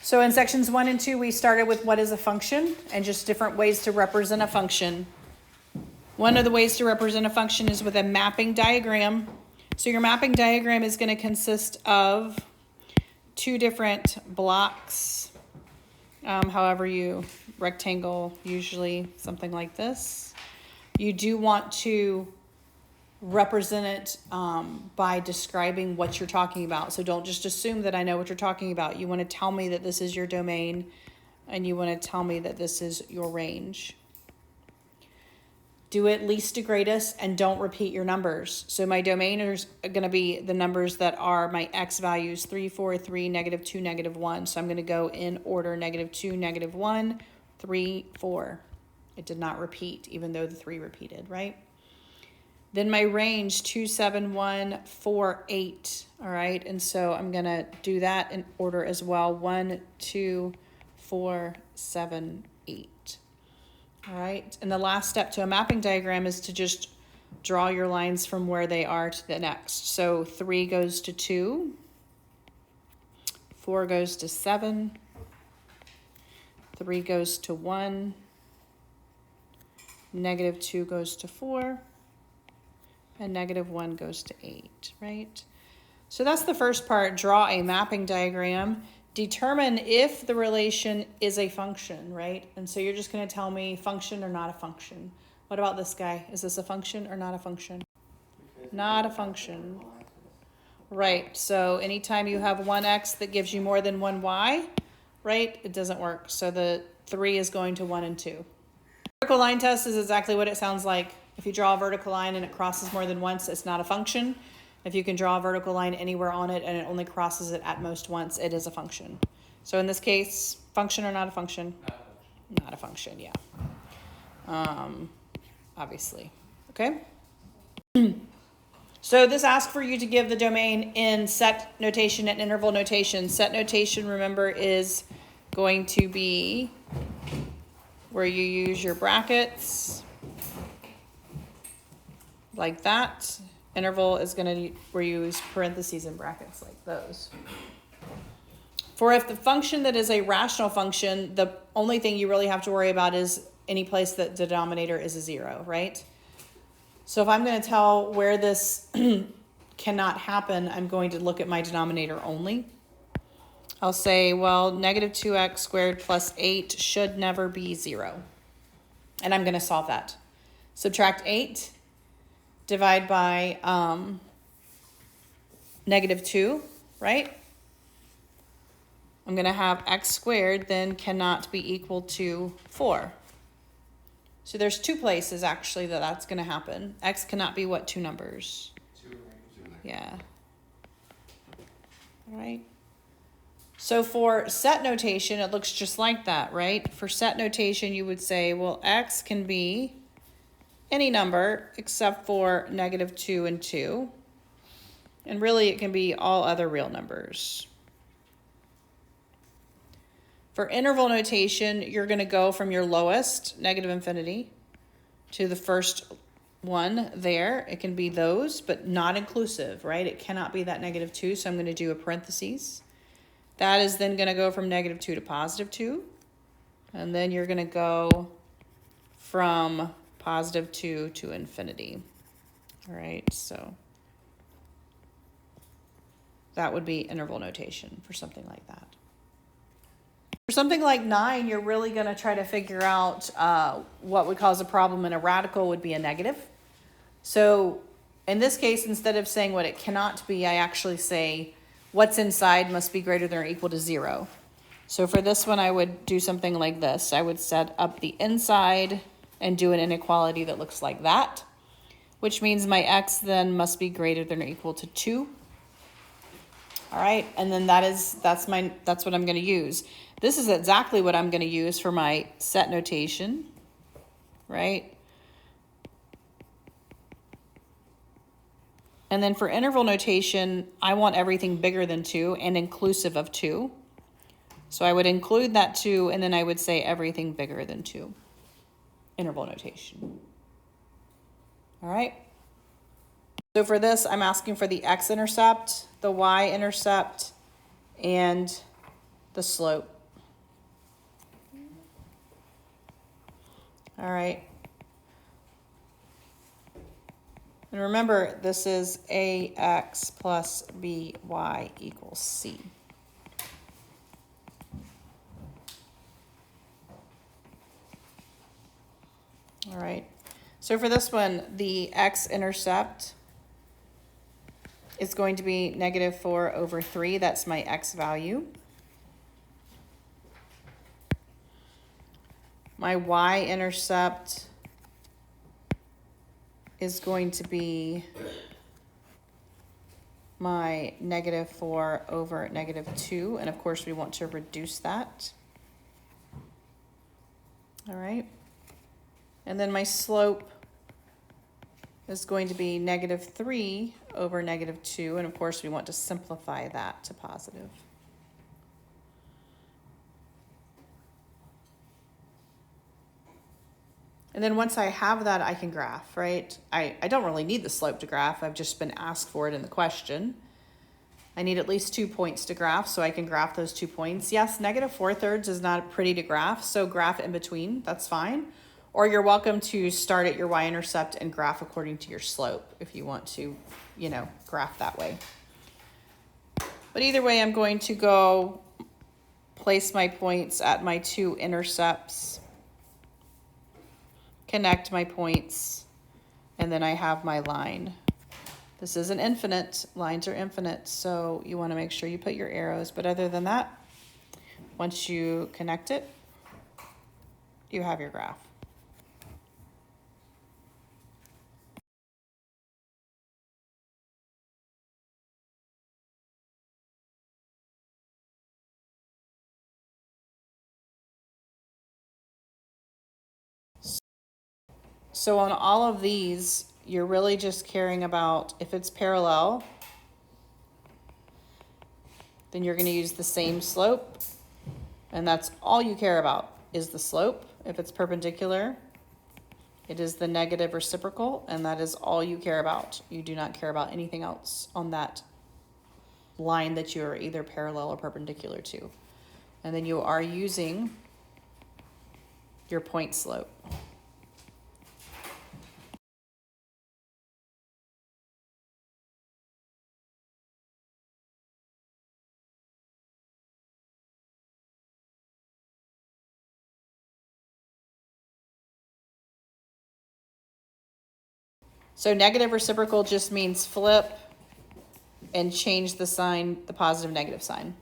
So in sections 1 and 2, we started with what is a function and just different ways to represent a function. One of the ways to represent a function is with a mapping diagram. So your mapping diagram is going to consist of two different blocks, however you rectangle, usually something like this. You do want to represent it by describing what you're talking about. So don't just assume that I know what you're talking about. You want to tell me that this is your domain, and you want to tell me that this is your range. Do it least to greatest and don't repeat your numbers. So my domain is going to be the numbers that are my x values, 3, 4, 3, -2, -1. So I'm going to go in order, -2, -1, 3, 4. It did not repeat, even though the 3 repeated, right? Then my range, 2, 7, 1, 4, 8. All right, and so I'm going to do that in order as well. 1, 2, 4, 7, 8. All right, and the last step to a mapping diagram is to just draw your lines from where they are to the next. So 3 goes to 2, 4 goes to 7, 3 goes to 1, -2 goes to 4, and -1 goes to 8, right? So that's the first part, draw a mapping diagram. Determine if the relation is a function, right? And so you're just going to tell me function or not a function. What about this guy? Is this a function or not a function? Not a function. Right, so anytime you have one x that gives you more than one y, right, it doesn't work. So the 3 is going to 1 and 2. Vertical line test is exactly what it sounds like. If you draw a vertical line and it crosses more than once, it's not a function. If you can draw a vertical line anywhere on it and it only crosses it at most once, it is a function. So in this case, function or not a function? Not a function, yeah. Obviously, okay? So this asks for you to give the domain in set notation and interval notation. Set notation, remember, is going to be where you use your brackets like that. Interval is going to where you use parentheses and brackets like those. For if the function that is a rational function, the only thing you really have to worry about is any place that the denominator is a 0, right? So if I'm going to tell where this cannot happen, I'm going to look at my denominator only. I'll say, well, -2x squared plus 8 should never be 0. And I'm going to solve that. Subtract 8. Divide by -2, right? I'm going to have x squared then cannot be equal to 4. So there's two places actually that that's going to happen. X cannot be what, two numbers? 2. Yeah. All right. So for set notation, it looks just like that, right? For set notation, you would say, well, x can be any number except for -2 and 2. And really it can be all other real numbers. For interval notation, you're going to go from your lowest, -infinity, to the first one there. It can be those, but not inclusive, right? It cannot be that -2, so I'm going to do a parentheses. That is then going to go from -2 to +2. And then you're going to go from +2 to infinity. All right, so that would be interval notation for something like that. For something like 9, you're really going to try to figure out what would cause a problem, and a radical would be a negative. So in this case, instead of saying what it cannot be, I actually say what's inside must be greater than or equal to 0. So for this one, I would do something like this. I would set up the inside and do an inequality that looks like that, which means my x then must be greater than or equal to 2. All right, and then that's what I'm going to use. This is exactly what I'm going to use for my set notation, right? And then for interval notation, I want everything bigger than 2 and inclusive of 2. So I would include that 2, and then I would say everything bigger than 2. Interval notation. All right. So for this, I'm asking for the x-intercept, the y-intercept, and the slope. All right. And remember, this is ax plus by equals c. All right. So for this one, the x-intercept is going to be -4/3. That's my x value. My y-intercept is going to be my -4/2. And of course, we want to reduce that. All right. And then my slope is going to be -3/2. And of course, we want to simplify that to positive. And then once I have that, I can graph, right? I don't really need the slope to graph. I've just been asked for it in the question. I need at least 2 points to graph, so I can graph those 2 points. Yes, -4/3 is not pretty to graph, so graph in between, that's fine. Or you're welcome to start at your y-intercept and graph according to your slope if you want to, graph that way. But either way, I'm going to go place my points at my 2 intercepts, connect my points, and then I have my line. This isn't infinite. Lines are infinite, so you want to make sure you put your arrows. But other than that, once you connect it, you have your graph. So on all of these, you're really just caring about if it's parallel, then you're going to use the same slope. And that's all you care about is the slope. If it's perpendicular, it is the negative reciprocal, and that is all you care about. You do not care about anything else on that line that you're either parallel or perpendicular to. And then you are using your point slope. So negative reciprocal just means flip and change the sign, the positive negative sign.